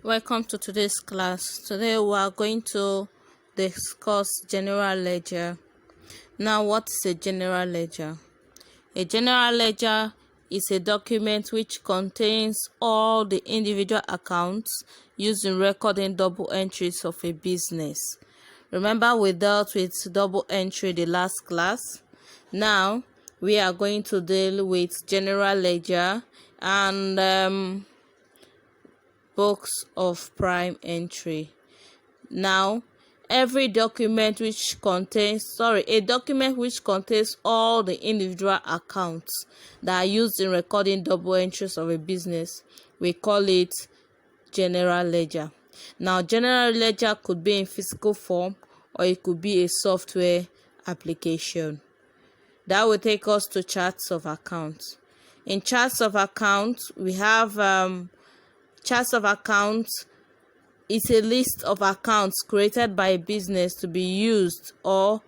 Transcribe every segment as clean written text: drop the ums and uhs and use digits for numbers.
Welcome to today's class. Today we are going to discuss general ledger. Now, what is a general ledger? A general ledger is a document which contains all the individual accounts used in recording double entries of a business. Remember, we dealt with double entry the last class. Now we are going to deal with general ledger and books of prime entry. Now, every document which contains a document which contains all the individual accounts that are used in recording double entries of a business, we call it general ledger. Now, general ledger could be in physical form or it could be a software application. That will take us to charts of accounts. In charts of accounts, we have charts of accounts is a list of accounts created by a business to be used to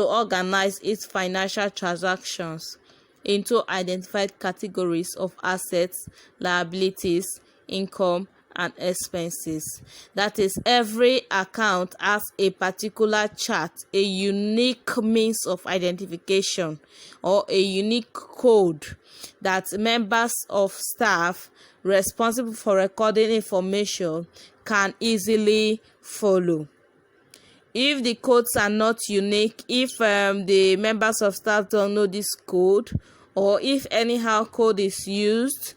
organize its financial transactions into identified categories of assets, liabilities, income, and expenses. That is, every account has a particular chart, a unique means of identification, or a unique code that members of staff responsible for recording information can easily follow. If the codes are not unique, if the members of staff don't know this code, or if anyhow code is used,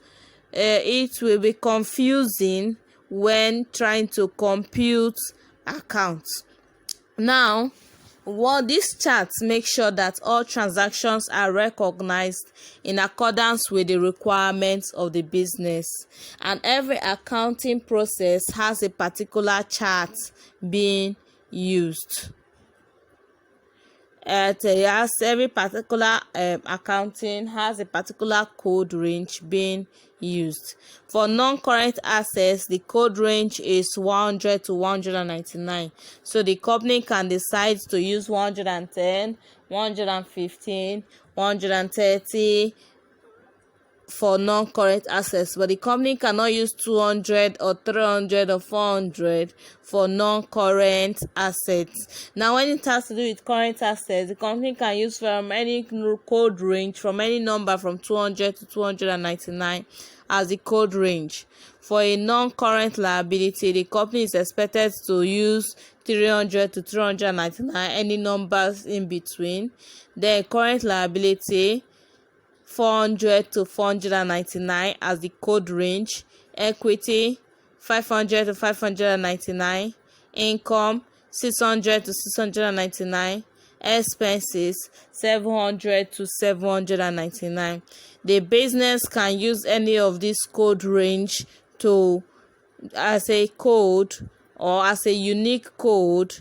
it will be confusing when trying to compute accounts. Now, what these charts make sure that all transactions are recognized in accordance with the requirements of the business, and every accounting process has a particular chart being used. Every particular accounting has a particular code range being used. For non-current assets, the code range is 100 to 199. So the company can decide to use 110, 115, 130 for non-current assets, but the company cannot use 200 or 300 or 400 for non-current assets. Now, when it has to do with current assets, the company can use from any code range, from any number from 200 to 299 as the code range. For a non-current liability, the company is expected to use 300 to 399, any numbers in between. Then current liability, 400 to 499 as the code range. Equity, 500 to 599. Income, 600 to 699. Expenses, 700 to 799. The business can use any of this code range as a code or as a unique code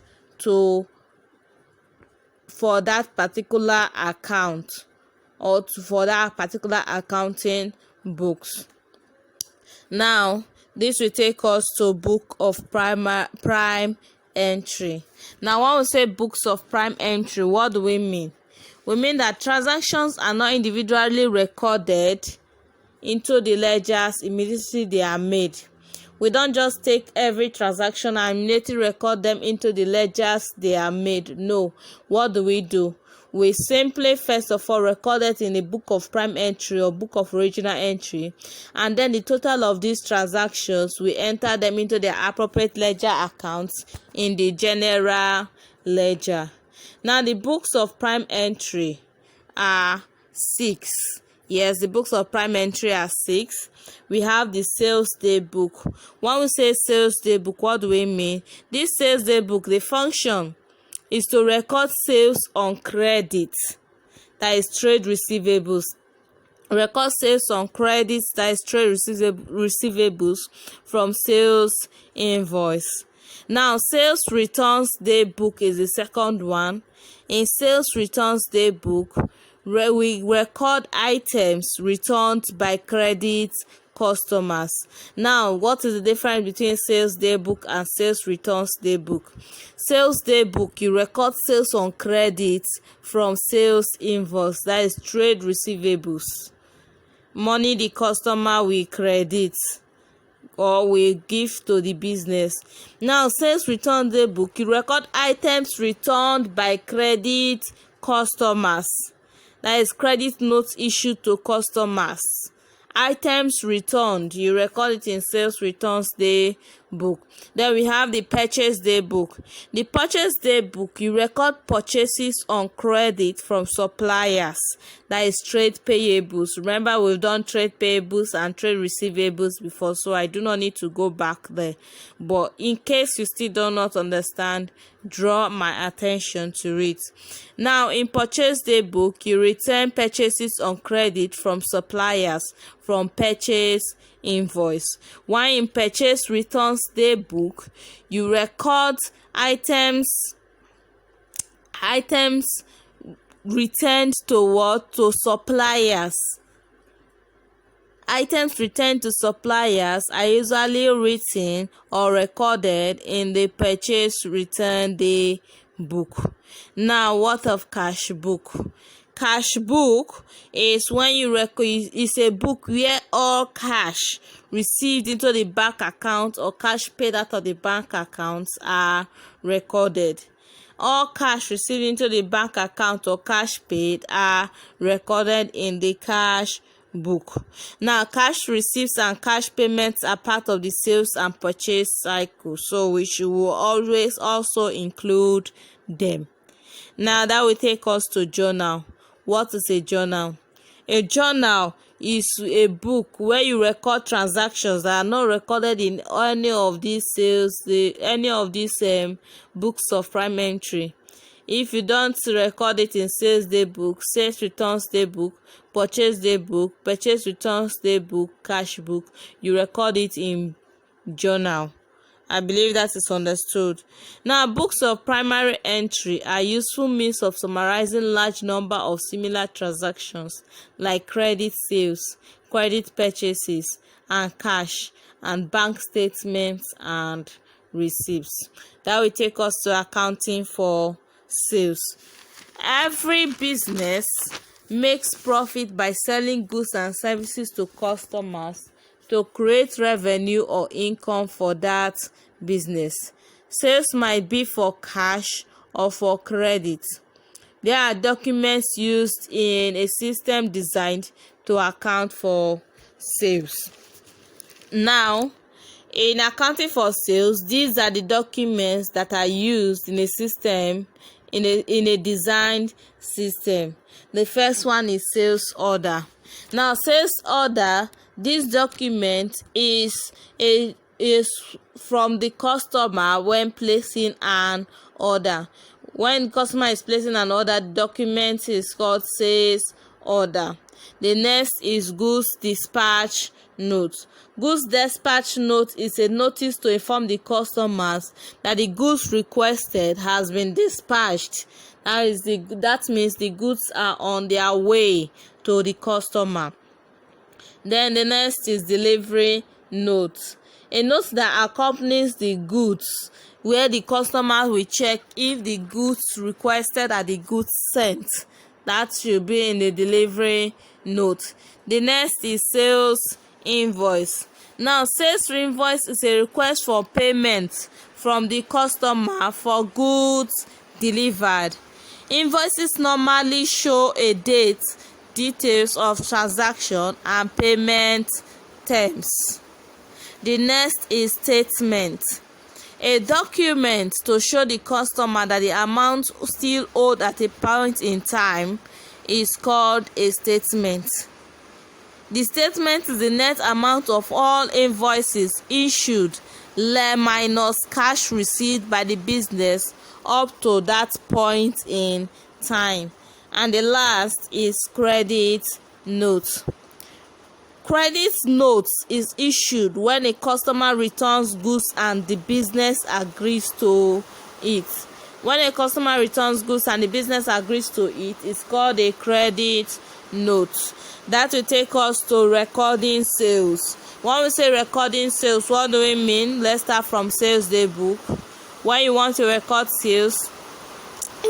for that particular account or for that particular accounting books. Now, this will take us to book of prime entry. Now, when we say books of prime entry, what do we mean? We mean that transactions are not individually recorded into the ledgers immediately they are made. We don't just take every transaction and immediately record them into the ledgers they are made. No. What do? We simply first of all record it in the book of prime entry or book of original entry, and then the total of these transactions, we enter them into their appropriate ledger accounts in the general ledger. Now, the books of prime entry are 6. Yes, the books of prime entry are 6. We have the sales day book. When we say sales day book, what do we mean? This sales day book, the function is to record sales on credit, that is trade receivables. Record sales on credit, that is trade receivables from sales invoice. Now, sales returns day book is the second one. In sales returns day book, we record items returned by credit customers. Now, what is the difference between sales day book and sales returns day book? Sales day book, you record sales on credit from sales invoice, that is trade receivables, money the customer will credit or will give to the business. Now, sales return day book, you record items returned by credit customers. That is credit notes issued to customers. Items returned, you record it in sales returns day book. Then we have the purchase day book. The purchase day book, you record purchases on credit from suppliers. That is trade payables. Remember, we've done trade payables and trade receivables before, so I do not need to go back there. But in case you still do not understand, draw my attention to it. Now, in purchase day book, you return purchases on credit from suppliers from purchase invoice. While in purchase returns day book, you record items returned to what? To suppliers. Items returned to suppliers are usually written or recorded in the purchase return day book. Now, what of cash book? Cash book is when you it's a book where all cash received into the bank account or cash paid out of the bank accounts are recorded. All cash received into the bank account or cash paid are recorded in the cash book. Now, cash receipts and cash payments are part of the sales and purchase cycle, so we will always also include them. Now, that will take us to journal. What is a journal? A journal is a book where you record transactions that are not recorded in any of these books of prime entry. If you don't record it in sales day book, sales returns day book, purchase day book, purchase returns day book, cash book, you record it in journal. I believe that is understood. Now, books of primary entry are useful means of summarizing large number of similar transactions like credit sales, credit purchases, and cash, and bank statements and receipts. That will take us to accounting for sales. Every business makes profit by selling goods and services to customers to create revenue or income for that business. Sales might be for cash or for credit. There are documents used in a system designed to account for sales. Now, in accounting for sales, these are the documents that are used in a system, in a designed system. The first one is sales order. Now, sales order, this document is from the customer when placing an order. When the customer is placing an order, the document is called sales order. The next is goods dispatch note. Goods dispatch note is a notice to inform the customers that the goods requested has been dispatched. That means the goods are on their way to the customer. Then the next is delivery note. A note that accompanies the goods, where the customer will check if the goods requested are the goods sent. That should be in the delivery note. The next is sales invoice. Now, sales invoice is a request for payment from the customer for goods delivered. Invoices normally show a date, details of transaction, and payment terms. The next is statement. A document to show the customer that the amount still owed at a point in time is called a statement. The statement is the net amount of all invoices issued minus cash received by the business up to that point in time. And the last is credit note. Credit note is issued when a customer returns goods and the business agrees to it. When a customer returns goods and the business agrees to it, it's called a credit note. That will take us to recording sales. When we say recording sales, what do we mean? Let's start from sales day book. When you want to record sales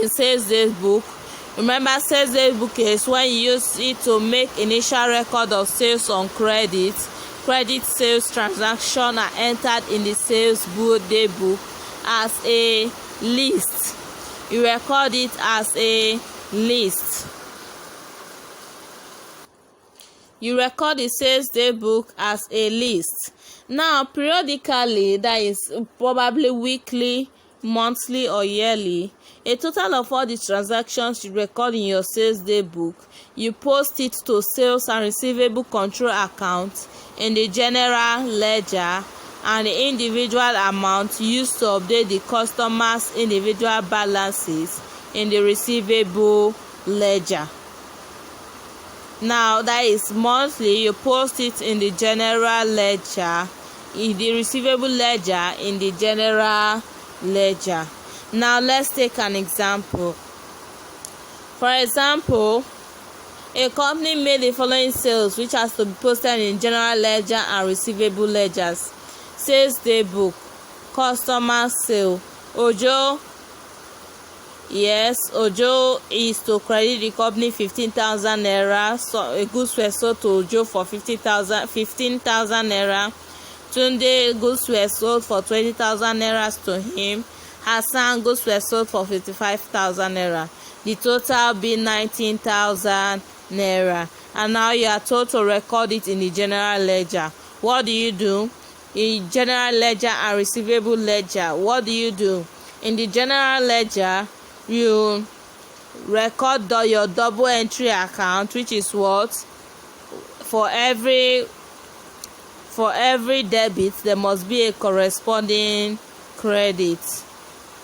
in sales day book, remember, sales day book is when you use it to make initial record of sales on credit credit sales transaction are entered in the sales day book as a list. You record it as a list. You record the sales day book as a list. Now, periodically, that is probably weekly, monthly, or yearly, a total of all the transactions you record in your sales day book, you post it to sales and receivable control account in the general ledger, and the individual amount used to update the customer's individual balances in the receivable ledger. Now, that is monthly, you post it in the general ledger, in the receivable ledger, in the general ledger. Now, let's take an example. For example, a company made the following sales, which has to be posted in general ledger and receivable ledgers. Sales day book, customer sale. Ojo is to credit the company 15,000 naira. So goods were sold to Ojo for 15,000 naira. Tunde, goods were sold for 20,000 naira to him. Hassan, goods were sold for 55,000 naira. The total be 19,000 naira. And now you are told to record it in the general ledger. What do you do? In general ledger and receivable ledger, what do you do? In the general ledger, you record your double entry account, which is what? For every debit, there must be a corresponding credit.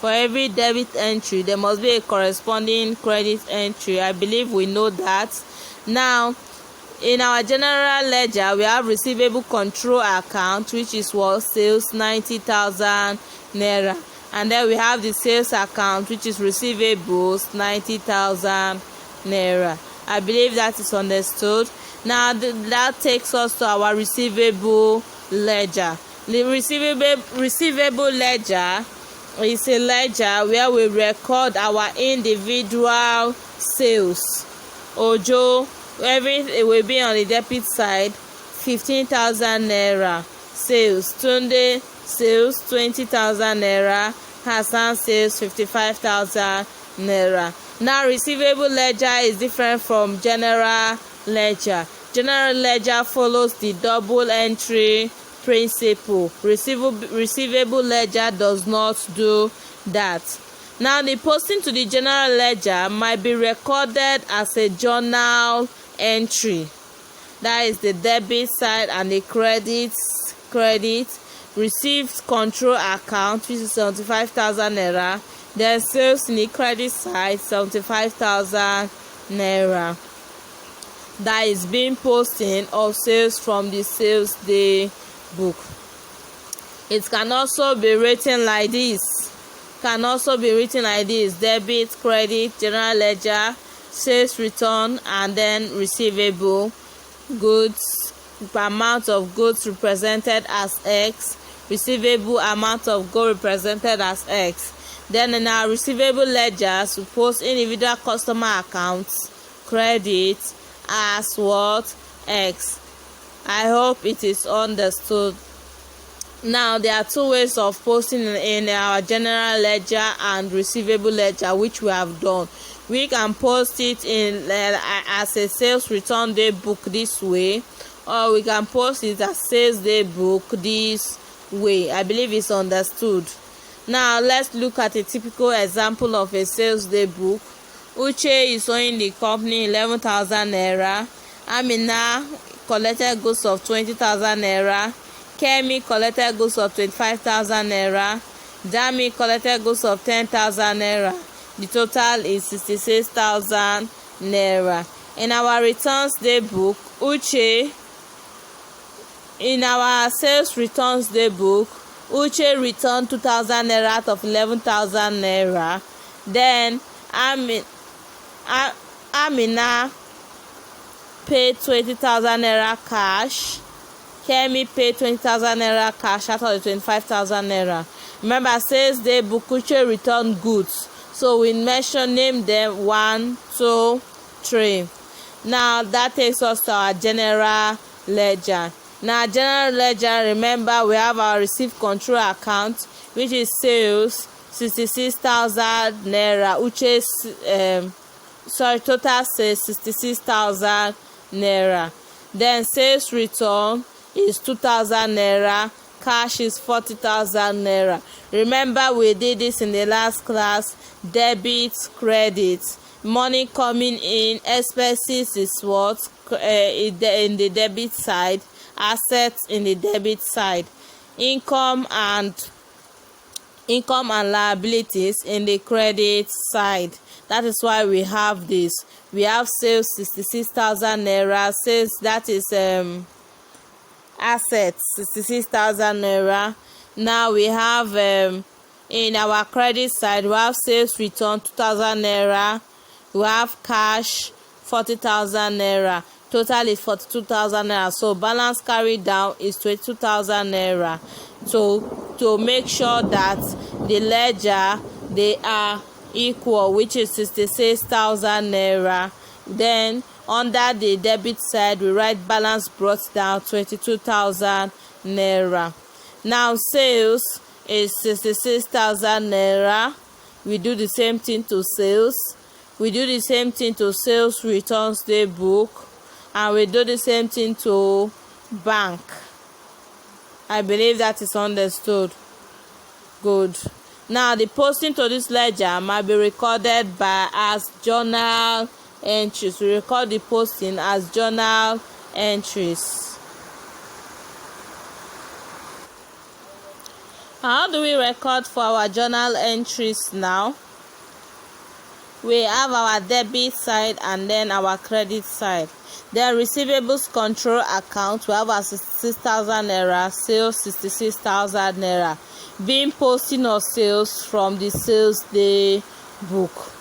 For every debit entry, there must be a corresponding credit entry. I believe we know that. Now, in our general ledger, we have receivable control account, which is what? Sales, 90,000 naira. And then we have the sales account, which is receivables, 90,000 naira. I believe that is understood. Now, that takes us to our receivable ledger. The receivable ledger is a ledger where we record our individual sales. Ojo, everything will be on the debit side, 15,000 naira. Sales, Tunde, sales, 20,000 naira. Hassan sales, 55,000 naira. Now, receivable ledger is different from general ledger. General ledger follows the double entry principle. Receivable ledger does not do that. Now, the posting to the general ledger might be recorded as a journal entry. That is the debit side, and the credit received control account, which is 75,000 naira. Then sales in the credit side, 75,000 naira. That is being posting of sales from the sales day book. It can also be written like this. Debit, credit, general ledger, sales return, and then receivable goods, amount of goods represented as X, receivable amount of goods represented as X. Then in our receivable ledgers, we post individual customer accounts, credit, as what? X. I hope it is understood. Now, there are two ways of posting in our general ledger and receivable ledger, which we have done. We can post it in as a sales return day book this way, or we can post it as sales day book this way. I believe it's understood. Now, let's look at a typical example of a sales day book. Uche is owing the company 11,000 naira. Amina collected goods of 20,000 naira. Kemi collected goods of 25,000 naira. Dami collected goods of 10,000 naira. The total is 66,000 naira. In our returns day book, in our sales returns day book, Uche returned 2,000 naira out of 11,000 naira. Then Amina paid 20,000 naira cash. Kemi paid 20,000 naira cash out of the 25,000 naira. Remember, sales day book, Uche returned goods. So we name them 1, 2, 3. Now that takes us to our general ledger. Now general ledger, remember we have our receipt control account, which is sales 66,000 naira, which is total sales 66,000 naira. Then sales return is 2,000 naira, cash is 40,000 naira. Remember we did this in the last class. Debit, credit, money coming in, expenses is what in the debit side, assets in the debit side, income and liabilities in the credit side. That is why we have this. We have sales 66,000 naira, sales, that is assets 66,000 naira. Now we have in our credit side, we have sales return 2,000 naira, we have cash 40,000 naira, total is 42,000 naira. So balance carried down is 22,000 naira. So to make sure that the ledger they are equal, which is 66,000 naira, then under the debit side we write balance brought down 22,000 naira. Now sales is 66,000 naira. We do the same thing to sales. We do the same thing to sales returns day book, and we do the same thing to bank. I believe that is understood. Good. Now the posting to this ledger might be recorded by as journal entries. We record the posting as journal entries. How do we record for our journal entries now? We have our debit side and then our credit side. Then receivables control account, we have our 66,000 naira, sales 66,000 naira, being posting of sales from the sales day book.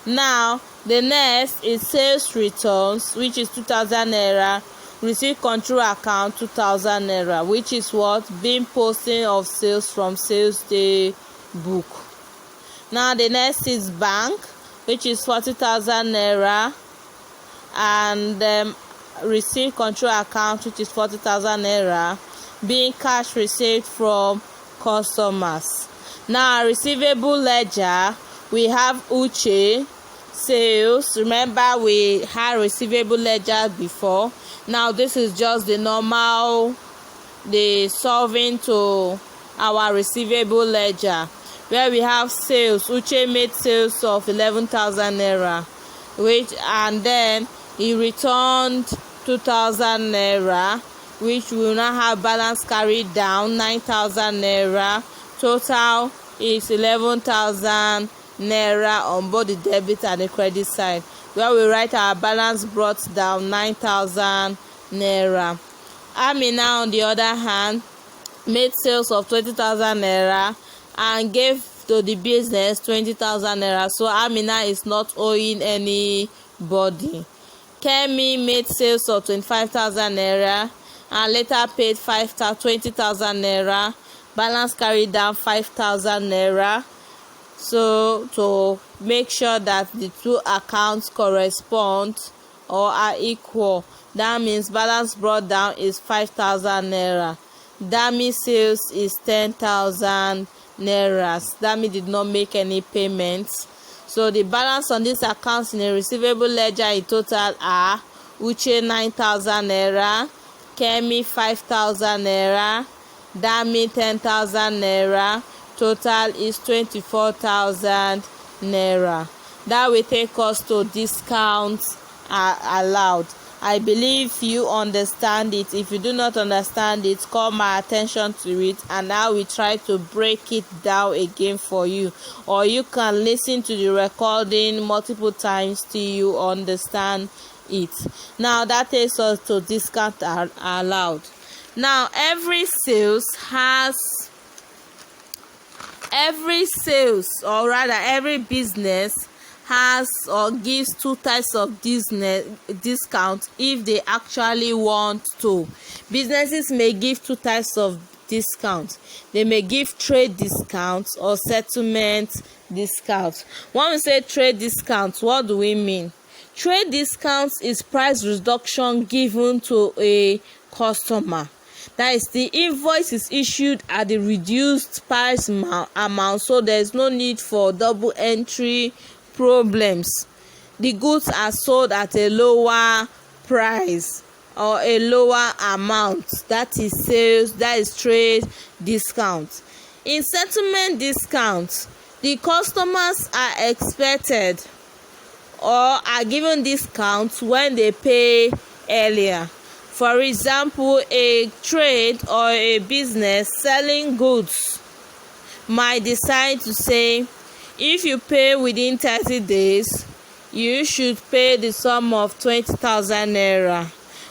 Now the next is sales returns, which is 2,000 naira, receipt control account 2,000 naira, which is what being posting of sales from sales day book. Now the next is bank, which is 40,000 naira, and receipt control account, which is 40,000 naira, being cash received from customers. Now receivable ledger, we have Uche sales. Remember we had receivable ledger before. Now this is just the normal, the solving to our receivable ledger, where we have sales. Uche made sales of 11,000 naira, which, and then he returned 2,000 naira, which will now have balance carried down 9,000 naira. Total is 11,000 naira on both the debit and the credit side, where we write our balance brought down 9,000 naira. Amina, on the other hand, made sales of 20,000 naira and gave to the business 20,000 naira. So Amina is not owing anybody. Kemi made sales of 25,000 naira and later paid 20,000 naira. Balance carried down 5,000 naira. So to make sure that the two accounts correspond or are equal, that means balance brought down is 5,000 naira. Dami sales is 10,000 naira. Dami did not make any payments. So the balance on these accounts in a receivable ledger in total are Uche 9,000 naira, Kemi 5,000 naira, Dami 10,000 naira. Total is 24,000 naira. That will take us to discounts allowed. I believe you understand it. If you do not understand it, call my attention to it and I will try to break it down again for you, or you can listen to the recording multiple times till you understand it. Now that takes us to discount allowed. Now every sales, or rather every business has or gives two types of discount if they actually want to. Businesses may give two types of discounts. They may give trade discounts or settlement discounts. When we say trade discounts, what do we mean? Trade discounts is price reduction given to a customer. That is, the invoice is issued at the reduced price amount, so there is no need for double entry problems. The goods are sold at a lower price or a lower amount. That is sales, that is trade discount. In settlement discount, the customers are expected or are given discounts when they pay earlier. For example, a trade or a business selling goods might decide to say, if you pay within 30 days, you should pay the sum of 20,000 naira.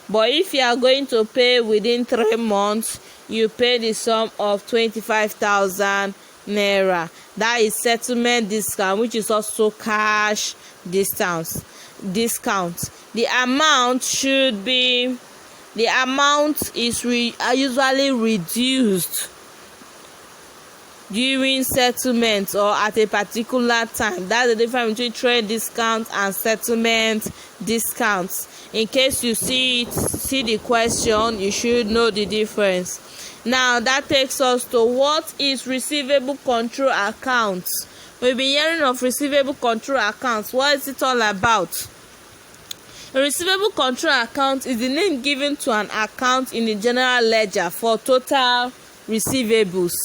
But if you are going to pay within 3 months, you pay the sum of 25,000 naira. That is settlement discount, which is also cash discount. The amount is usually reduced during settlement or at a particular time. That's the difference between trade discount and settlement discounts. In case you see the question, you should know the difference. Now that takes us to what is receivable control accounts. We've been hearing of receivable control accounts. What is it all about? A receivable control account is the name given to an account in the general ledger for total receivables.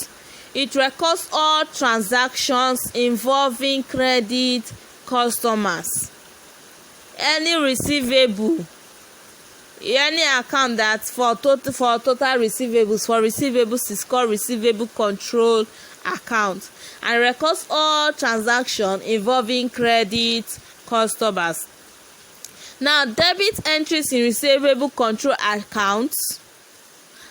It records all transactions involving credit customers. Any account that for total receivables is called receivable control account, and records all transactions involving credit customers. Now, debit entries in receivable control accounts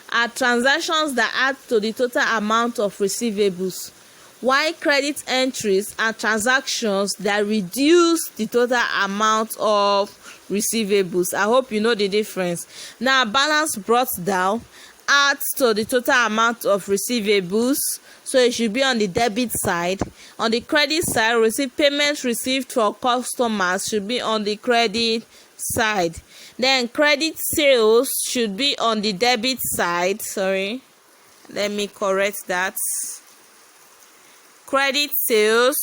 are transactions that add to the total amount of receivables, while credit entries are transactions that reduce the total amount of receivables. I hope you know the difference. Now, balance brought down adds to the total amount of receivables, so it should be on the debit side. On the credit side, payments received for customers should be on the credit side. Then credit sales should be on the debit side. Let me correct that. Credit sales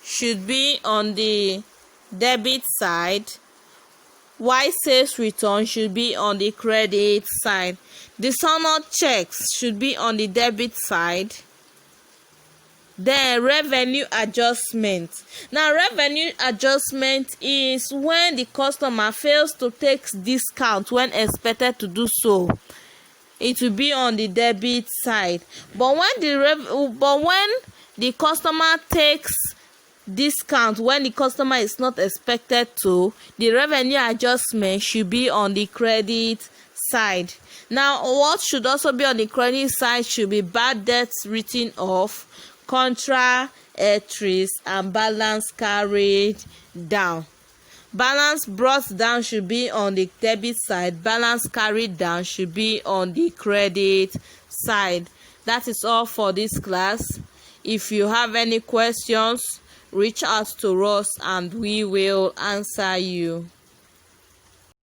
should be on the debit side, while sales return should be on the credit side. Dishonored checks should be on the debit side. Then revenue adjustment. Now, revenue adjustment is when the customer fails to take discount when expected to do so. It will be on the debit side. But when the customer takes discount when the customer is not expected to, the revenue adjustment should be on the credit side. Now, what should also be on the credit side should be bad debts written off, contra entries, and balance carried down. Balance brought down should be on the debit side. Balance carried down should be on the credit side. That is all for this class. If you have any questions, reach out to us and we will answer you.